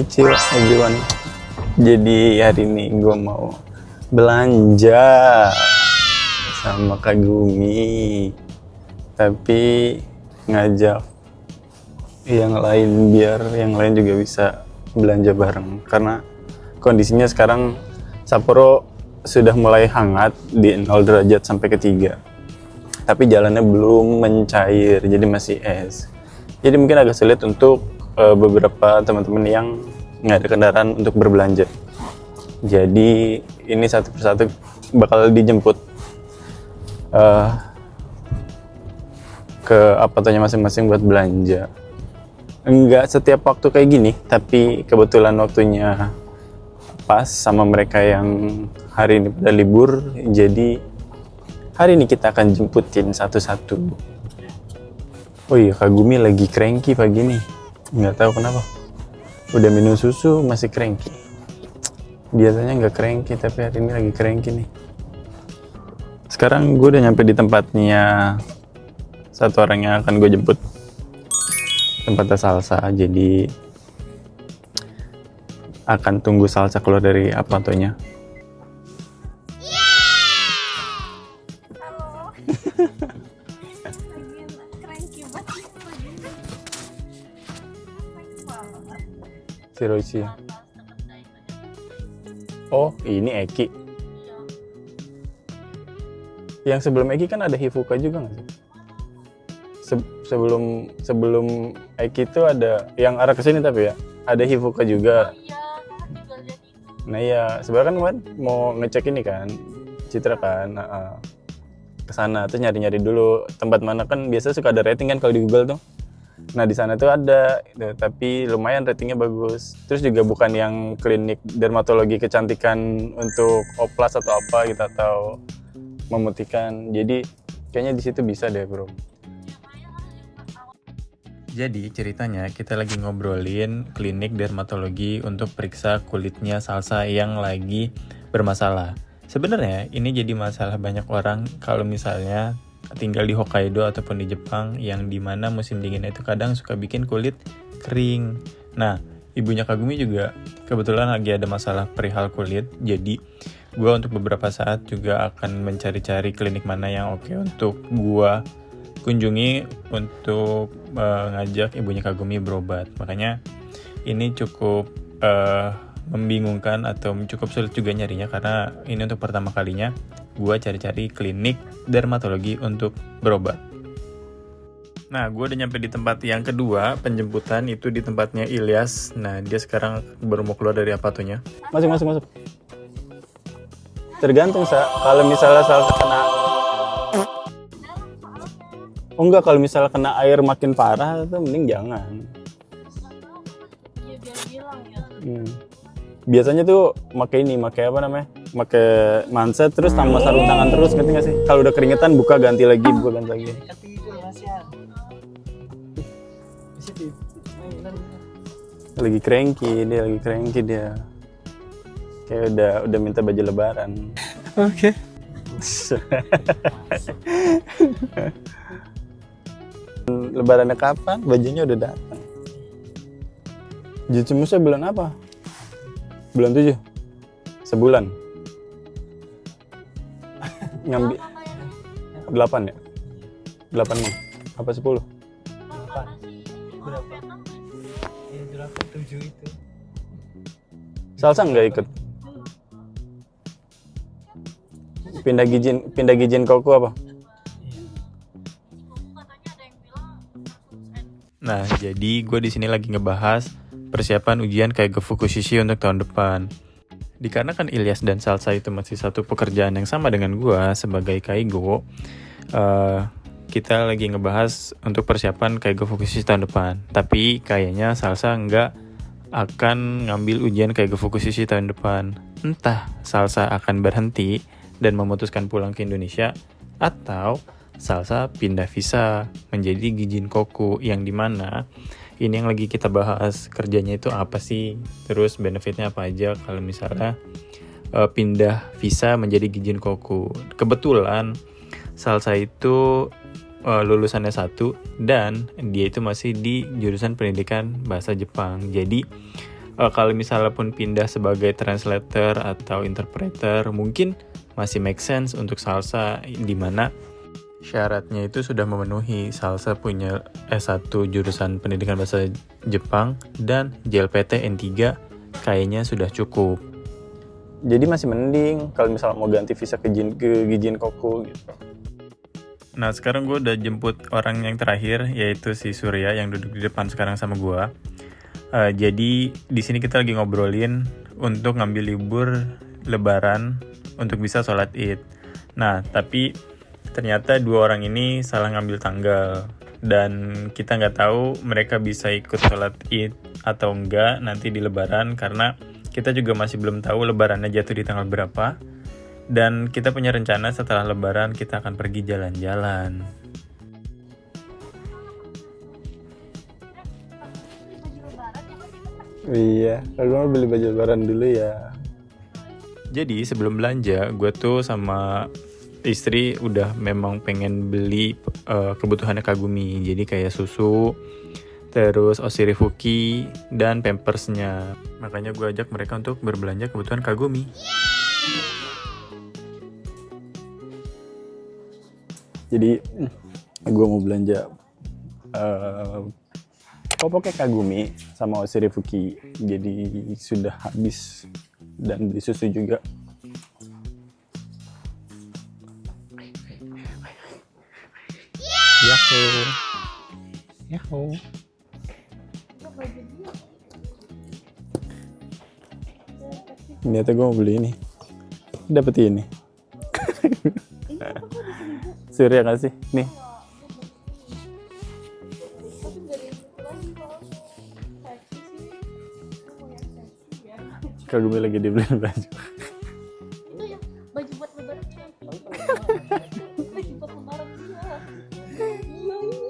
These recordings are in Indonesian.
Konnichiwa everyone. Jadi hari ini gue mau belanja sama Kagumi, tapi ngajak yang lain biar yang lain juga bisa belanja bareng. Karena kondisinya sekarang Sapporo sudah mulai hangat di 0 derajat sampai ke 3. Tapi jalannya belum mencair, jadi masih es. Jadi mungkin agak sulit untuk beberapa teman-teman yang nggak ada kendaraan untuk berbelanja. Jadi ini satu persatu bakal dijemput ke apartemennya masing-masing buat belanja. Enggak setiap waktu kayak gini, tapi kebetulan waktunya pas sama mereka yang hari ini pada libur. Jadi hari ini kita akan jemputin satu-satu. Oh iya, Kagumi lagi cranky pagi nih. Nggak tahu kenapa. Udah minum susu masih cranky. Biasanya nggak cranky, tapi hari ini lagi cranky nih. Sekarang gue udah nyampe di tempatnya satu orang yang akan gue jemput. Tempatnya Salsa, jadi akan tunggu Salsa keluar dari apartonya. Si Royce. Oh, ini Eki. Yang sebelum Eki kan ada Hifuka juga nggak sih? Sebelum Eki itu ada yang arah kesini tapi ya ada Hifuka juga. Nah iya, sebenarnya kan mau ngecek ini kan, Citra kan, kesana tuh nyari-nyari dulu tempat mana, kan biasa suka ada rating kan kalau di Google tuh. Nah di sana tuh ada, tapi lumayan ratingnya bagus. Terus juga bukan yang klinik dermatologi kecantikan untuk oplas atau apa gitu atau memutihkan. Jadi kayaknya di situ bisa deh bro. Jadi ceritanya kita lagi ngobrolin klinik dermatologi untuk periksa kulitnya Salsa yang lagi bermasalah. Sebenarnya ini jadi masalah banyak orang kalau misalnya tinggal di Hokkaido ataupun di Jepang yang dimana musim dingin itu kadang suka bikin kulit kering. Nah, ibunya Kagumi juga kebetulan lagi ada masalah perihal kulit. Jadi gue untuk beberapa saat juga akan mencari-cari klinik mana yang oke untuk gue kunjungi untuk ngajak ibunya Kagumi berobat. Makanya ini cukup membingungkan atau cukup sulit juga nyarinya karena ini untuk pertama kalinya gue cari-cari klinik dermatologi untuk berobat. Nah, gue udah nyampe di tempat yang kedua penjemputan, itu di tempatnya Ilyas. Nah, dia sekarang baru mau keluar dari apartonya. Masuk. Tergantung kalau misalnya Salsa kena. Oh enggak, kalau misalnya kena air makin parah itu mending jangan. Ya biar bilang ya. Biasanya tuh pakai apa namanya? Pakai manset terus tambah sarung tangan terus, ngerti nggak sih? Kalau udah keringetan buka ganti lagi. Lagi cranky dia. Kayak udah minta baju lebaran. Oke. Lebarannya kapan? Bajunya udah datang. Jutsumusnya bulan apa? Bulan 7? Sebulan? Ngambil 8 ya? 8 mah? Apa 10? 8. Berapa? Ya 8, 7 itu. Salsa nggak ikut? Pindah Gijin Koku apa? Nah, jadi gue di sini lagi ngebahas persiapan ujian Kaigo Fukushishi untuk tahun depan. Dikarenakan Ilyas dan Salsa itu masih satu pekerjaan yang sama dengan gue sebagai Kaigo, kita lagi ngebahas untuk persiapan Kaigo Fukushishi tahun depan. Tapi kayaknya Salsa nggak akan ngambil ujian Kaigo Fukushishi tahun depan. Entah Salsa akan berhenti dan memutuskan pulang ke Indonesia, atau Salsa pindah visa menjadi Gijin Koku, yang dimana ini yang lagi kita bahas, kerjanya itu apa sih, terus benefitnya apa aja kalau misalnya pindah visa menjadi Gijin Koku. Kebetulan Salsa itu lulusannya 1 dan dia itu masih di jurusan pendidikan bahasa Jepang. Jadi Kalau misalnya pun pindah sebagai translator atau interpreter, mungkin masih make sense untuk salsa, dimana syaratnya itu sudah memenuhi. Salsa punya S1 jurusan pendidikan bahasa Jepang dan JLPT N3 kayaknya sudah cukup. Jadi masih mending kalau misalnya mau ganti visa ke Gijin Koku gitu. Nah sekarang gue udah jemput orang yang terakhir, yaitu si Surya yang duduk di depan sekarang sama gue. Jadi di sini kita lagi ngobrolin untuk ngambil libur Lebaran untuk bisa sholat Id. Nah tapi ternyata dua orang ini salah ngambil tanggal dan kita nggak tahu mereka bisa ikut sholat Id atau enggak nanti di Lebaran, karena kita juga masih belum tahu Lebarannya jatuh di tanggal berapa. Dan kita punya rencana setelah Lebaran kita akan pergi jalan-jalan. Iya, kalau mau beli baju Lebaran dulu ya. Jadi sebelum belanja, gue tuh sama istri udah memang pengen beli kebutuhannya Kagumi. Jadi kayak susu, terus Osirifuki, dan pampersnya. Makanya gue ajak mereka untuk berbelanja kebutuhan Kagumi. Jadi gue mau belanja popoknya Kagumi sama Osirifuki. Jadi sudah habis, dan beli susu juga. Yahoo. Yahoo. Ternyata gue mau beli ini. Dapet ini. Surya kasih. Nih. Tapi nggak ada yang gitu lagi kalau seksi sih. Aku mau yang seksi ya. Kagumi lagi dibeliin baju. Itu yang baju buat lebaran ya. Baju buat lebaran ya. Gila ini.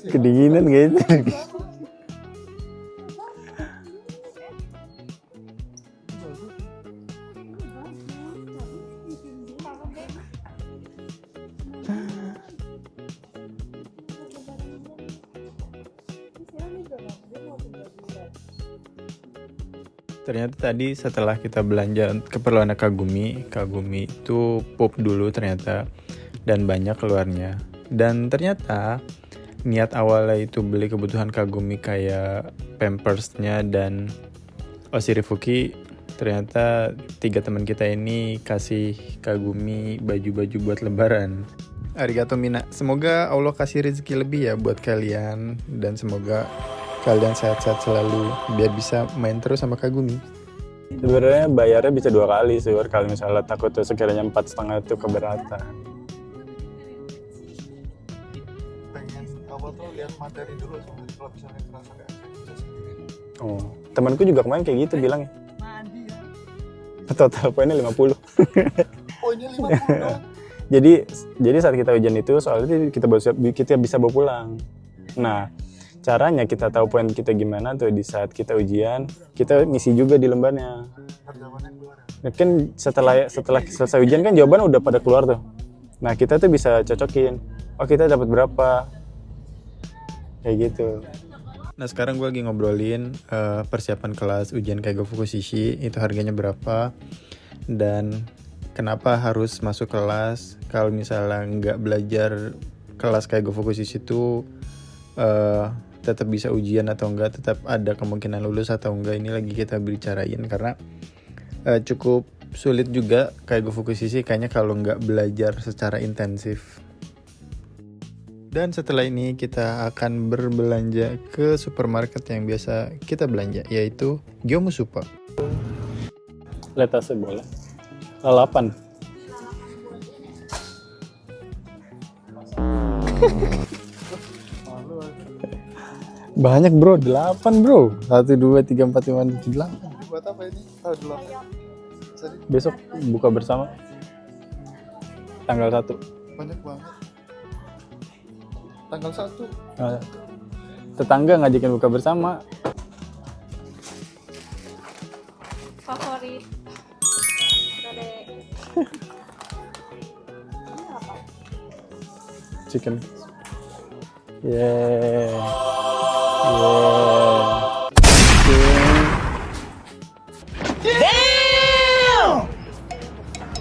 Kedinginan gitu. Ternyata tadi setelah kita belanja keperluan Kagumi itu pop dulu ternyata, dan banyak keluarnya. Dan ternyata niat awalnya itu beli kebutuhan Kagumi kayak pampersnya dan Osirifuki, ternyata 3 teman kita ini kasih Kagumi baju-baju buat lebaran. Arigato mina. Semoga Allah kasih rezeki lebih ya buat kalian, dan semoga kalian sehat-sehat selalu biar bisa main terus sama Kagumi. Sebenarnya bayarnya bisa 2 kali sih, kalau misalnya takut tuh sekiranya 4,5 itu keberatan. Pengen apa tuh lihat materi dulu, soalnya kalau misalnya terasa kayak bisa sendiri. Oh, temanku juga kemarin kayak gitu bilangnya. Mandi ya. Total poinnya 50. Oh ini 50 dong. Jadi saat kita ujian itu soalnya kita bisa bawa pulang. Nah, caranya kita tahu poin kita gimana tuh di saat kita ujian, kita ngisi juga di lembarnya. Jawabannya keluar ya. Nah, kan setelah selesai ujian kan jawaban udah pada keluar tuh. Nah, kita tuh bisa cocokin. Oh, kita dapat berapa? Kayak gitu. Nah sekarang gue lagi ngobrolin persiapan kelas ujian Kaigo Fukushishi, itu harganya berapa dan kenapa harus masuk kelas. Kalau misalnya nggak belajar kelas Kaigo Fukushishi itu tetap bisa ujian atau enggak, tetap ada kemungkinan lulus atau enggak, ini lagi kita bicarain karena cukup sulit juga Kaigo Fukushishi kayaknya kalau nggak belajar secara intensif. Dan setelah ini kita akan berbelanja ke supermarket yang biasa kita belanja, yaitu Gyomu Super. Letase boleh. Lalapan. Banyak bro, 8 bro. 1, 2, 3, 4, 5, 6, 7, 8. Buat apa ini? Oh, dulu. Jadi Besok buka bersama. Tanggal 1. banyak banget. Tanggal 1. Tetangga ngajakin buka bersama. Favorit. Ini apa? Chicken. Yeah.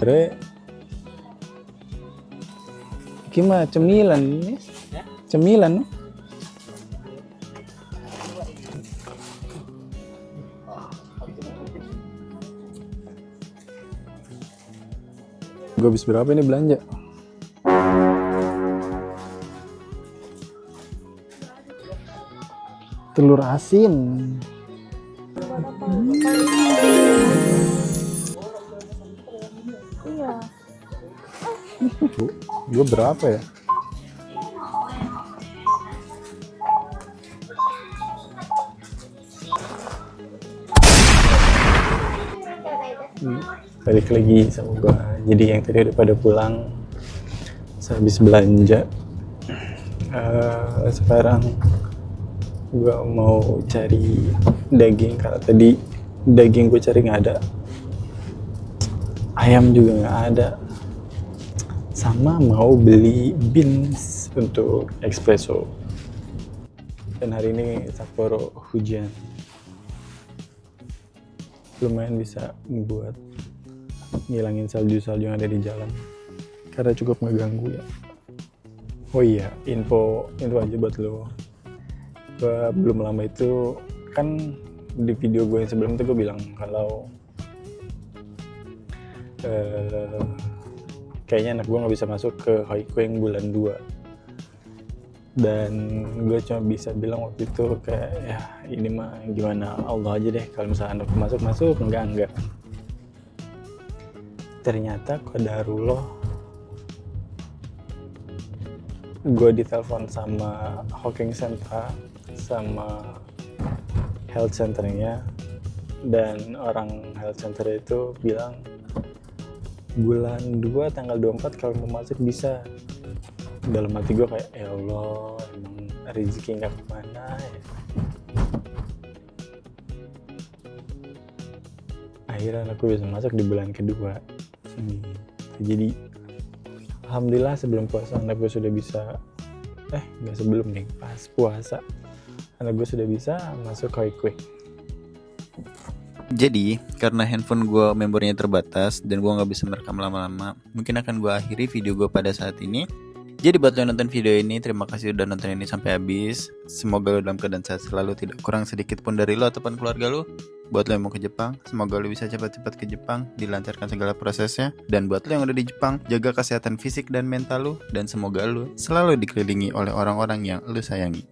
Damn. Gimana cemilan ini? Cemilan. Gue habis berapa ini belanja? Telur asin. Iya. Gue berapa ya? Balik lagi sama gue. Jadi yang tadi udah pada pulang, habis belanja. Sekarang gue mau cari daging karena tadi daging gue cari nggak ada, ayam juga nggak ada, sama mau beli beans untuk espresso. Dan hari ini Sapporo hujan, lumayan bisa membuat ngilangin salju-salju yang ada di jalan karena cukup ngeganggu ya. Oh iya, info aja buat lo. Gue belum lama itu kan di video gue yang sebelum itu gue bilang kalau kayaknya anak gue nggak bisa masuk ke Haiku yang bulan 2. Dan gue cuma bisa bilang waktu itu kayak ya ini mah gimana Allah aja deh, kalau misalnya anak masuk enggak. Ternyata qadarullah gue ditelepon sama Hawking Center sama health centernya, dan orang health center itu bilang bulan 2 tanggal 24 kalau mau masuk bisa. Dalam hati gue kayak ya Allah, emang rezeki nggak kemana ya. Akhirnya aku bisa masuk di bulan kedua. Jadi alhamdulillah sebelum puasa anak gue sudah bisa, nggak sebelum nih, pas puasa anak gue sudah bisa masuk Haiku. Jadi, karena handphone gue memorinya terbatas dan gue gak bisa merekam lama-lama, mungkin akan gue akhiri video gue pada saat ini. Jadi buat lo yang nonton video ini, terima kasih udah nonton ini sampai habis. Semoga lo dalam keadaan sehat selalu, tidak kurang sedikit pun dari lo ataupun keluarga lo. Buat lo yang mau ke Jepang, semoga lo bisa cepat-cepat ke Jepang, dilancarkan segala prosesnya. Dan buat lo yang udah di Jepang, jaga kesehatan fisik dan mental lo. Dan semoga lo selalu dikelilingi oleh orang-orang yang lo sayangi.